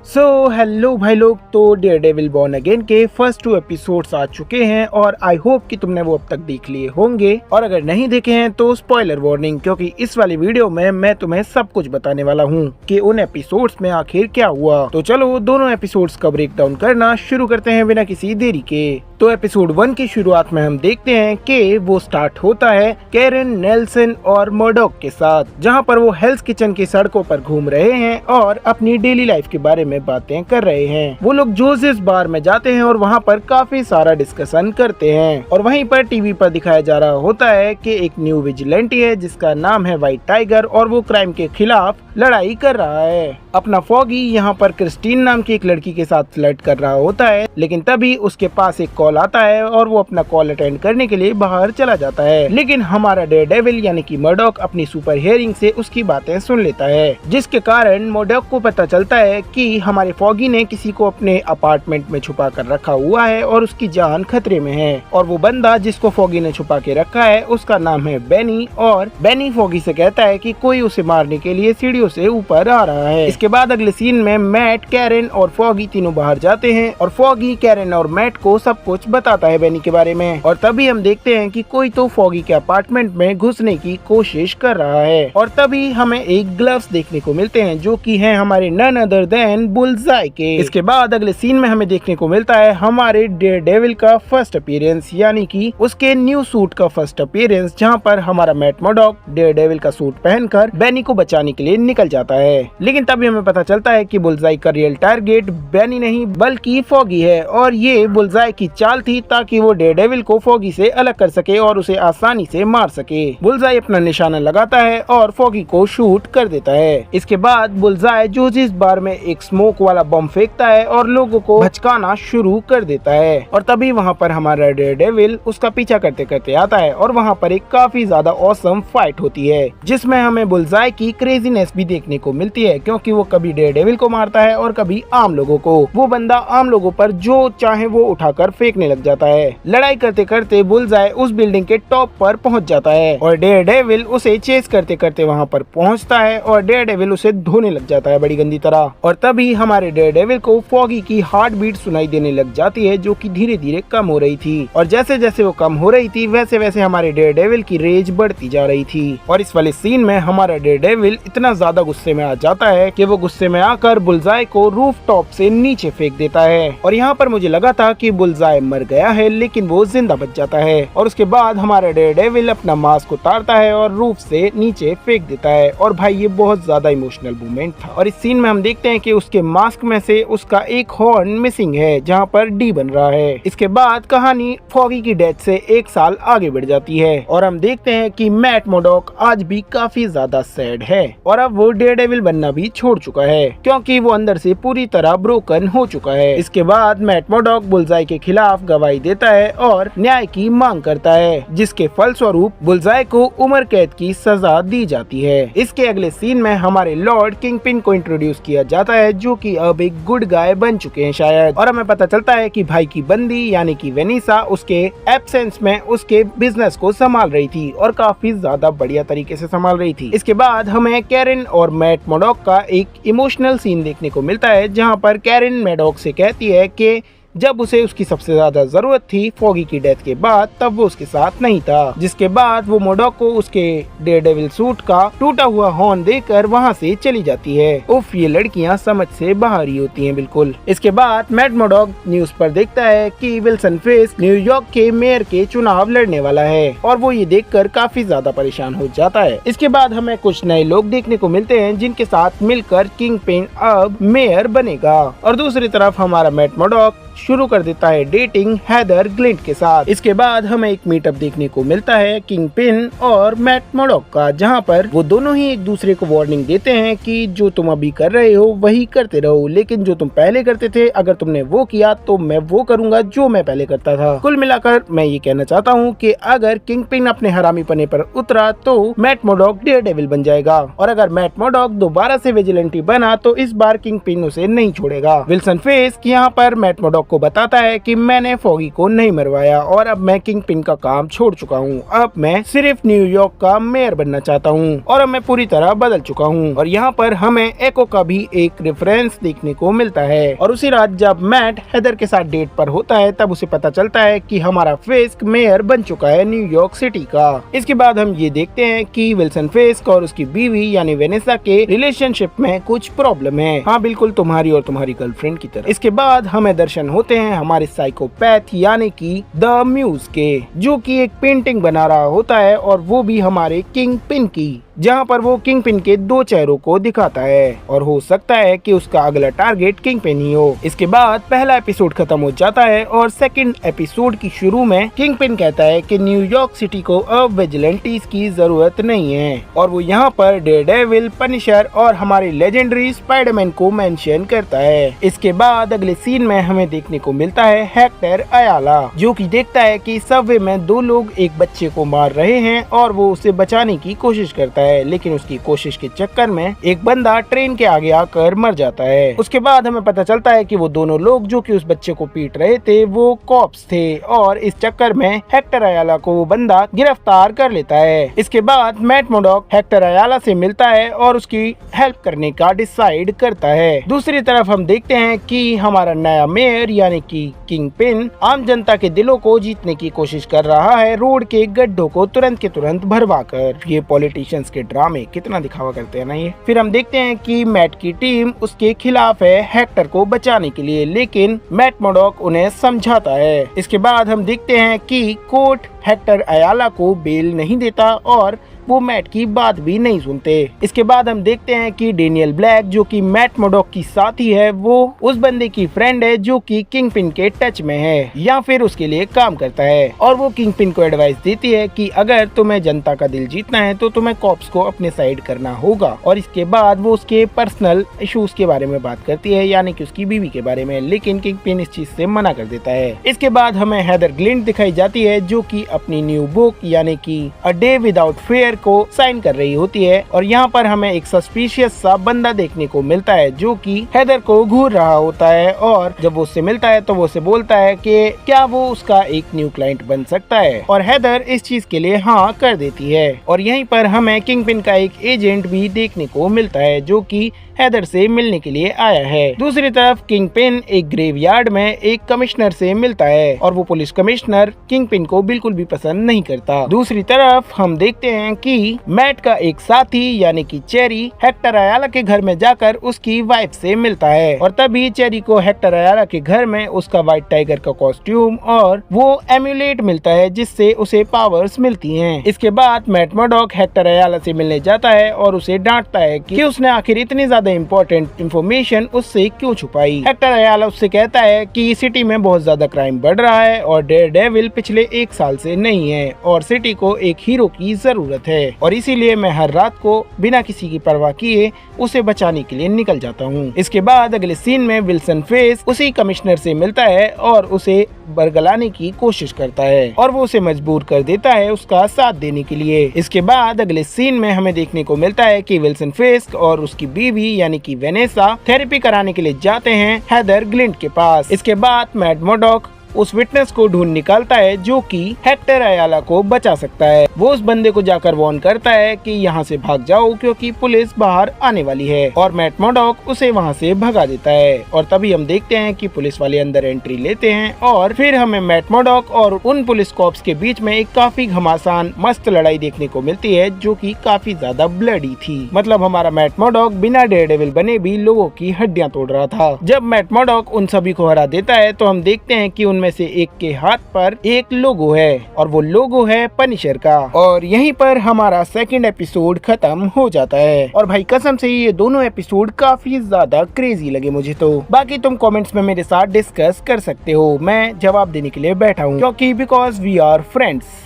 Hello भाई लोग, तो डेयरडेविल बॉर्न अगेन के फर्स्ट 2 एपिसोड्स आ चुके हैं और आई होप कि तुमने वो अब तक देख लिए होंगे। और अगर नहीं देखे हैं तो स्पॉइलर वार्निंग, क्योंकि इस वाली वीडियो में मैं तुम्हें सब कुछ बताने वाला हूँ कि उन एपिसोड्स में आखिर क्या हुआ। तो चलो दोनों एपिसोड्स का ब्रेक डाउन करना शुरू करते हैं बिना किसी देरी के। तो एपिसोड 1 की शुरुआत में हम देखते हैं कि वो स्टार्ट होता है कैरन, नेल्सन और मर्डॉक के साथ, जहाँ पर वो हेल्स किचन की सड़कों पर घूम रहे हैं और अपनी डेली लाइफ के बारे में बातें कर रहे हैं। वो लोग जोसेस बार में जाते हैं और वहाँ पर काफी सारा डिस्कशन करते हैं। और वहीं पर टीवी पर दिखाया जा रहा होता है कि एक न्यू विजिलेंटी है जिसका नाम है व्हाइट टाइगर और वो क्राइम के खिलाफ लड़ाई कर रहा है। अपना फॉगी यहाँ पर क्रिस्टीन नाम की एक लड़की के साथ फ्लर्ट कर रहा होता है, लेकिन तभी उसके पास एक कॉल आता है और वो अपना कॉल अटेंड करने के लिए बाहर चला जाता है। लेकिन हमारा डेयरडेविल यानी कि मर्डॉक अपनी सुपर हियरिंग से उसकी बातें सुन लेता है, जिसके कारण मर्डॉक को पता चलता है कि हमारे फॉगी ने किसी को अपने अपार्टमेंट में छुपा कर रखा हुआ है और उसकी जान खतरे में है। और वो बंदा जिसको फॉगी ने छुपा के रखा है उसका नाम है बेनी, और बेनी फॉगी से कहता है कि कोई उसे मारने के लिए सीढ़ियों से ऊपर आ रहा है। इसके बाद अगले सीन में मैट, कैरन और फॉगी तीनों बाहर जाते हैं और फॉगी कैरन और मैट को सब कुछ बताता है बेनी के बारे में। और तभी हम देखते हैं कि कोई तो फॉगी के अपार्टमेंट में घुसने की कोशिश कर रहा है। और तभी हमें एक ग्लव्स देखने को मिलते हैं जो कि हैं हमारे नन अदर देन बुलजाई के। इसके बाद अगले सीन में हमें देखने को मिलता है हमारे डेयरडेविल का फर्स्ट अपीयरेंस, यानी कि उसके न्यू सूट का फर्स्ट अपीयरेंस, जहाँ पर हमारा मैट मर्डॉक डेयरडेविल का सूट पहनकर बेनी को बचाने के लिए निकल जाता है। लेकिन तभी हमें पता चलता है कि बुलजाई का रियल टारगेट बेनी नहीं बल्कि फॉगी है, और ये बुलजाई की चाल थी ताकि वो डेयरडेविल को फॉगी से अलग कर सके और उसे आसानी से मार सके। बुलजाई अपना निशाना लगाता है और फॉगी को शूट कर देता है। इसके बाद बुलजाई जोजिस बार में एक स्मोक वाला बम फेंकता है और लोगों को भड़काना शुरू कर देता है। और तभी वहाँ पर हमारा डेयरडेविल उसका पीछा करते करते आता है और वहाँ पर एक काफी ज्यादा ऑसम फाइट होती है, जिसमें हमें बुलजाई की क्रेजीनेस भी देखने को मिलती है, क्योंकि वो कभी डेयरडेविल को मारता है और कभी आम लोगों को। वो बंदा आम लोगों पर जो चाहे वो उठाकर फेंकने लग जाता है। लड़ाई करते करते बुलजाई उस बिल्डिंग के टॉप पर पहुंच जाता है और डेयरडेविल उसे चेस करते करते वहां पर पहुंचता है और डेयरडेविल उसे धोने लग जाता है बड़ी गंदी तरह। और तभी हमारे डेयरडेविल को फॉगी की हार्ट बीट सुनाई देने लग जाती है, जो कि धीरे धीरे कम हो रही थी। और जैसे जैसे वो कम हो रही थी वैसे वैसे हमारे डेयरडेविल की रेज बढ़ती जा रही थी। और इस वाले सीन में हमारा डेयरडेविल इतना ज्यादा गुस्से में आ जाता है कि वो गुस्से में आकर बुलजाई को रूफ टॉप से नीचे फेंक देता है। और यहाँ पर मुझे लगा था कि बुलजाई मर गया है, लेकिन वो जिंदा बच जाता है। और उसके बाद हमारा डेयरडेविल अपना मास्क उतारता है और रूफ से नीचे फेंक देता है। और भाई ये बहुत ज्यादा इमोशनल मोमेंट था। और इस सीन में हम देखते हैं कि उसके मास्क में से उसका एक हॉर्न मिसिंग है, जहाँ पर डी बन रहा है। इसके बाद कहानी फॉगी की डेथ से 1 साल आगे बढ़ जाती है और हम देखते हैं कि मैट मर्डॉक आज भी काफी ज्यादा सैड है और अब वो डेयरडेविल बनना भी छोड़ चुका है, क्योंकि वो अंदर से पूरी तरह ब्रोकन हो चुका है। इसके बाद मैट मर्डॉक बुलजाई के खिलाफ गवाही देता है और न्याय की मांग करता है, जिसके फलस्वरूप बुलजाई को उम्र कैद की सजा दी जाती है। इसके अगले सीन में हमारे लॉर्ड किंगपिन को इंट्रोड्यूस किया जाता है, जो कि अब एक गुड गाय बन चुके हैं शायद। और हमें पता चलता है कि भाई की बंदी यानी कि वेनिसा उसके एब्सेंस में उसके बिजनेस को संभाल रही थी और काफी ज्यादा बढ़िया तरीके से संभाल रही थी। इसके बाद हमें कैरन और मैट मर्डॉक का एक इमोशनल सीन देखने को मिलता है, जहाँ पर कैरन मर्डॉक से कहती है कि जब उसे उसकी सबसे ज्यादा जरूरत थी फॉगी की डेथ के बाद, तब वो उसके साथ नहीं था। जिसके बाद वो मर्डॉक को उसके डेयरडेविल सूट का टूटा हुआ हॉर्न देकर वहाँ से चली जाती है। उफ, ये लड़कियाँ समझ से बाहर ही होती हैं बिल्कुल। इसके बाद मैट मर्डॉक न्यूज पर देखता है कि विल्सन फिस्क न्यूयॉर्क के मेयर के चुनाव लड़ने वाला है और वो ये देखकर काफी ज्यादा परेशान हो जाता है। इसके बाद हमें कुछ नए लोग देखने को मिलते हैं जिनके साथ मिलकर किंगपिन अब मेयर बनेगा। और दूसरी तरफ हमारा मैट मर्डॉक शुरू कर देता है डेटिंग हेदर ग्लिंट के साथ। इसके बाद हमें एक मीटअप देखने को मिलता है किंगपिन और मैट मर्डॉक का, जहां पर वो दोनों ही एक दूसरे को वार्निंग देते हैं कि जो तुम अभी कर रहे हो वही करते रहो, लेकिन जो तुम पहले करते थे अगर तुमने वो किया तो मैं वो करूंगा जो मैं पहले करता था। कुल मिलाकर मैं ये कहना चाहता हूँ कि अगर किंगपिन अपने हरामीपने पर उतरा तो मैट मर्डॉक डेयरडेविल बन जाएगा, और अगर मैट मर्डॉक दोबारा से विजिलेंटी बना तो इस बार किंगपिन उसे नहीं छोड़ेगा। विल्सन फिस्क यहाँ पर मैट मर्डॉक मर्डॉक को बताता है कि मैंने फॉगी को नहीं मरवाया और अब मैं किंगपिन का काम छोड़ चुका हूँ। अब मैं सिर्फ न्यूयॉर्क का मेयर बनना चाहता हूँ और अब मैं पूरी तरह बदल चुका हूँ। और यहाँ पर हमें एको का भी एक रेफरेंस देखने को मिलता है। और उसी रात जब मैट हेदर के साथ डेट पर होता है तब उसे पता चलता है कि हमारा फिस्क मेयर बन चुका है न्यूयॉर्क सिटी का। इसके बाद हम ये देखते हैं कि विल्सन फिस्क और उसकी बीवी यानी वेनेसा के रिलेशनशिप में कुछ प्रॉब्लम है। हाँ बिल्कुल, तुम्हारी और तुम्हारी गर्लफ्रेंड की तरह। इसके बाद हमें दर्शन होते हैं हमारे साइकोपैथ यानी कि द म्यूज के, जो कि एक पेंटिंग बना रहा होता है और वो भी हमारे किंगपिन की, जहाँ पर वो किंगपिन के दो चेहरों को दिखाता है और हो सकता है कि उसका अगला टारगेट किंगपिन ही हो। इसके बाद पहला एपिसोड खत्म हो जाता है और सेकंड एपिसोड की शुरू में किंगपिन कहता है कि न्यूयॉर्क सिटी को अब विजिलेंटीज की जरूरत नहीं है और वो यहाँ पर डेयरडेविल, पनिशर और हमारे लेजेंडरी स्पाइडरमैन को मेंशन करता है। इसके बाद अगले सीन में हमें देखने को मिलता है हेक्टर अयाला, जो कि देखता है कि सबवे में दो लोग एक बच्चे को मार रहे हैं और वो उसे बचाने की कोशिश करता है, लेकिन उसकी कोशिश के चक्कर में एक बंदा ट्रेन के आगे आकर मर जाता है। उसके बाद हमें पता चलता है कि वो दोनों लोग जो कि उस बच्चे को पीट रहे थे वो कॉप्स थे और इस चक्कर में हेक्टर अयाला को वो बंदा गिरफ्तार कर लेता है। इसके बाद मैट मर्डॉक हेक्टर अयाला से मिलता है और उसकी हेल्प करने का डिसाइड करता है। दूसरी तरफ हम देखते हैं कि हमारा नया मेयर यानी कि किंगपिन आम जनता के दिलों को जीतने की कोशिश कर रहा है रोड के गड्ढों को तुरंत के तुरंत भरवाकर। ये पॉलिटिशियंस के ड्रामे कितना दिखावा करते हैं ना ये। फिर हम देखते हैं कि मैट की टीम उसके खिलाफ है हेक्टर को बचाने के लिए, लेकिन मैट मर्डॉक उन्हें समझाता है। इसके बाद हम देखते हैं कि कोर्ट हेक्टर अयाला को बेल नहीं देता और वो मैट की बात भी नहीं सुनते। इसके बाद हम देखते हैं कि डेनियल ब्लैक जो कि मैट मर्डॉक की साथी है वो उस बंदे की फ्रेंड है जो कि किंगपिन के टच में है या फिर उसके लिए काम करता है और वो किंगपिन को एडवाइस देती है कि अगर तुम्हें जनता का दिल जीतना है तो तुम्हें कॉप्स को अपने साइड करना होगा। और इसके बाद वो उसके पर्सनल इश्यूज के बारे में बात करती है यानी कि उसकी बीवी के बारे में, लेकिन किंगपिन इस चीज से मना कर देता है। इसके बाद हमें हेदर ग्लिंट दिखाई जाती है जो कि अपनी न्यू बुक यानी कि अ डे विदाउट फेयर को साइन कर रही होती है और यहाँ पर हमें एक सस्पिशियस सा बंदा देखने को मिलता है जो कि हेदर को घूर रहा होता है और जब वो उससे मिलता है तो वो उसे बोलता है कि क्या वो उसका एक न्यू क्लाइंट बन सकता है और हेदर इस चीज के लिए हाँ कर देती है। और यहीं पर हमें किंगपिन का एक एजेंट भी देखने को मिलता है जो कि हेदर से मिलने के लिए आया है। दूसरी तरफ किंगपिन एक ग्रेवयार्ड में एक कमिश्नर से मिलता है और वो पुलिस कमिश्नर किंगपिन को बिल्कुल भी पसंद नहीं करता। दूसरी तरफ हम देखते हैं कि मैट का एक साथी यानी कि चेरी हेक्टर अयाला के घर में जाकर उसकी वाइफ से मिलता है और तभी चेरी को हेक्टर अयाला के घर में उसका व्हाइट टाइगर का कॉस्ट्यूम और वो एम्यूलेट मिलता है जिससे उसे पावर्स मिलती हैं। इसके बाद मैट मर्डॉक हेक्टर अयाला से मिलने जाता है और उसे डांटता है कि उसने आखिर इतनी ज्यादा इम्पोर्टेंट इंफॉर्मेशन उससे क्यों छुपाई। हेक्टर अयाला उससे कहता है कि सिटी में बहुत ज्यादा क्राइम बढ़ रहा है और डेयरडेविल पिछले 1 साल से नहीं है और सिटी को एक हीरो की जरूरत है और इसीलिए मैं हर रात को बिना किसी की परवाह किए उसे बचाने के लिए निकल जाता हूँ। इसके बाद अगले सीन में विल्सन फेस उसी कमिश्नर से मिलता है और उसे बरगलाने की कोशिश करता है और वो उसे मजबूर कर देता है उसका साथ देने के लिए। इसके बाद अगले सीन में हमें देखने को मिलता है कि विल्सन फेस्क और उसकी बीवी यानी कि वेनेसा थेरेपी कराने के लिए जाते हैं हेदर ग्लिंट के पास। इसके बाद मैट मर्डॉक उस विटनेस को ढूंढ निकालता है जो कि हेक्टर अयाला को बचा सकता है। वो उस बंदे को जाकर वार्न करता है कि यहाँ से भाग जाओ क्योंकि पुलिस बाहर आने वाली है और मैट मर्डॉक उसे वहाँ से भगा देता है और तभी हम देखते हैं कि पुलिस वाले अंदर एंट्री लेते हैं और फिर हमें मैट मर्डॉक और उन पुलिस कॉप्स के बीच में एक काफी घमासान मस्त लड़ाई देखने को मिलती है जो कि काफी ज्यादा ब्लडी थी। मतलब हमारा मैट मर्डॉक बिना डेयरडेविल बने भी लोगों की हड्डियां तोड़ रहा था। जब मैट मर्डॉक उन सभी को हरा देता है तो हम देखते हैं कि में से एक के हाथ पर एक लोगो है और वो लोगो है पनिशर का और यहीं पर हमारा सेकंड एपिसोड खत्म हो जाता है। और भाई कसम से ये दोनों एपिसोड काफी ज्यादा क्रेजी लगे मुझे। तो बाकी तुम कमेंट्स में मेरे साथ डिस्कस कर सकते हो, मैं जवाब देने के लिए बैठा हूँ क्योंकि बिकॉज वी आर फ्रेंड्स।